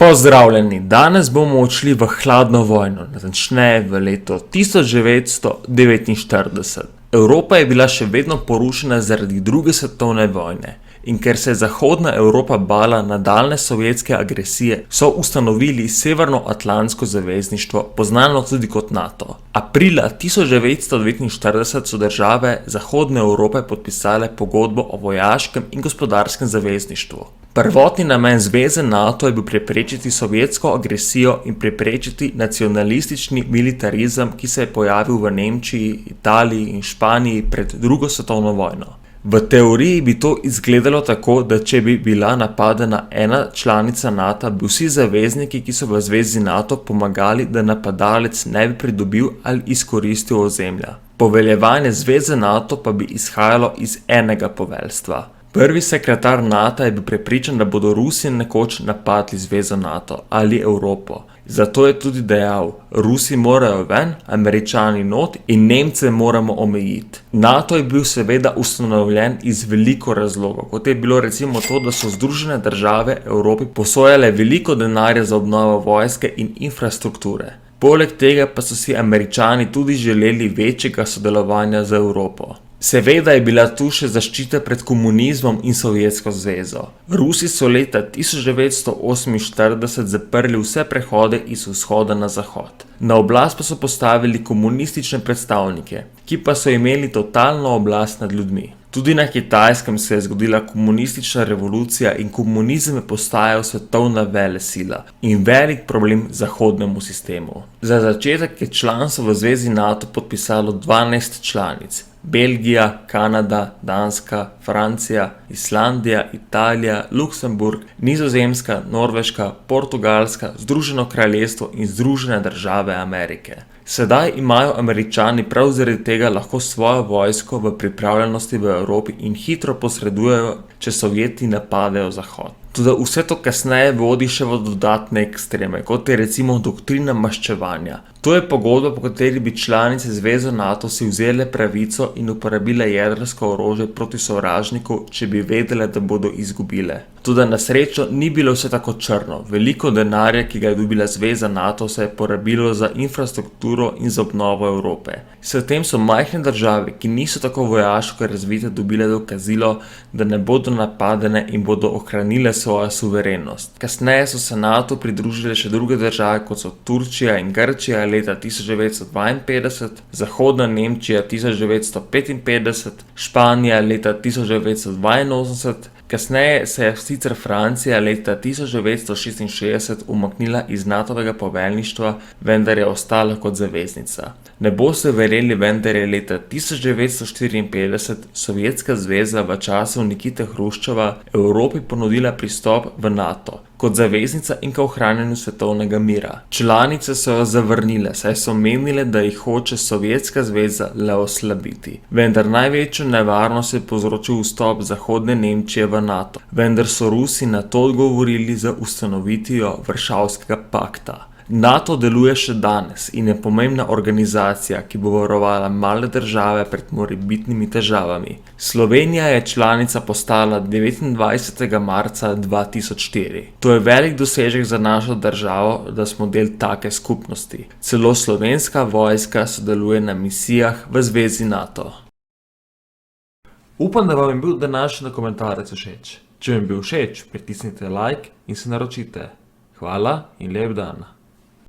Pozdravljeni, danes bomo odšli v hladno vojno, natančneje v leto 1949. Evropa je bila še vedno porušena zaradi druge svetovne vojne in ker se je Zahodna Evropa bala nadaljne sovjetske agresije, so ustanovili Severnoatlantsko zavezništvo, poznano tudi kot NATO. Aprila 1949 so države Zahodne Evrope podpisale pogodbo o vojaškem in gospodarskem zavezništvu. Prvotni namen zveze NATO je bil preprečiti sovjetsko agresijo in preprečiti nacionalistični militarizem, ki se je pojavil v Nemčiji, Italiji in Španiji pred drugo svetovno vojno. V teoriji bi to izgledalo tako, da če bi bila napadena ena članica NATO, bi vsi zavezniki, ki so v zvezi NATO, pomagali, da napadalec ne bi pridobil ali izkoristil ozemlja. Poveljevanje zveze NATO pa bi izhajalo iz enega poveljstva. Prvi sekretar NATO je bil prepričan, da bodo Rusi nekoč napadli zvezo NATO ali Evropo. Zato je tudi dejal, Rusi morajo ven, Američani not in Nemce moramo omejiti. NATO je bil seveda ustanovljen iz veliko razlogov, kot je bilo recimo to, da so Združene države Evropi posojale veliko denarja za obnovo vojske in infrastrukture. Poleg tega pa so si Američani tudi želeli večjega sodelovanja z Evropo. Seveda je bila tu še zaščita pred komunizmom in Sovjetsko zvezo. Rusi so leta 1948 zaprli vse prehode iz vzhoda na zahod. Na oblast pa so postavili komunistične predstavnike, ki pa so imeli totalno oblast nad ljudmi. Tudi na Kitajskem se je zgodila komunistična revolucija in komunizem je postajal svetovna velesila in velik problem zahodnemu sistemu. Za začetek je članstvo v zvezi NATO podpisalo 12 članic. Belgija, Kanada, Danska, Francija, Islandija, Italija, Luksemburg, Nizozemska, Norveška, Portugalska, Združeno kraljestvo in Združene države Amerike. Sedaj imajo Američani prav zaradi tega lahko svojo vojsko v pripravljenosti v Evropi in hitro posredujejo, če Sovjeti napadejo Zahod. Toda vse to kasneje vodi še v dodatne ekstreme, kot je recimo doktrina maščevanja. To je pogodba, po kateri bi članice zveze NATO si vzele pravico in uporabile jedrsko orožje proti sovražniku, če bi vedele, da bodo izgubile. Toda na srečo ni bilo vse tako črno. Veliko denarja, ki ga je dobila zveza NATO, se je porabilo za infrastrukturo in za obnovo Evrope. S tem so majhne države, ki niso tako vojaško razvite, dobile dokazilo, da ne bodo napadene in bodo ohranile svojo suverenost. Kasneje so se NATO pridružile še druge države, kot so Turčija in Grčija leta 1952, Zahodna Nemčija 1955, Španija leta 1982, kasneje se je sicer Francija leta 1966 umaknila iz NATO-vega poveljništva, vendar je ostala kot zaveznica. Ne boste verjeli, vendar je leta 1954 Sovjetska zveza v času Nikite Hruščova Evropi ponudila pristop v NATO kot zaveznica in k ohranjanju svetovnega mira. Članice so jo zavrnile, saj so menile, da jih hoče Sovjetska zveza le oslabiti. Vendar največjo nevarnost je povzročil vstop Zahodne Nemčije v NATO. Vendar so Rusi na to odgovorili z ustanovitvijo Varšavskega pakta. NATO deluje še danes in je pomembna organizacija, ki bo varovala male države pred morebitnimi težavami. Slovenija je članica postala 29. marca 2004. To je velik dosežek za našo državo, da smo del take skupnosti. Celo slovenska vojska sodeluje na misijah v zvezi NATO. Upam, da vam je bil današnji dokumentarec všeč. Če vam je bil všeč, pritisnite like in se naročite. Hvala in lep dan.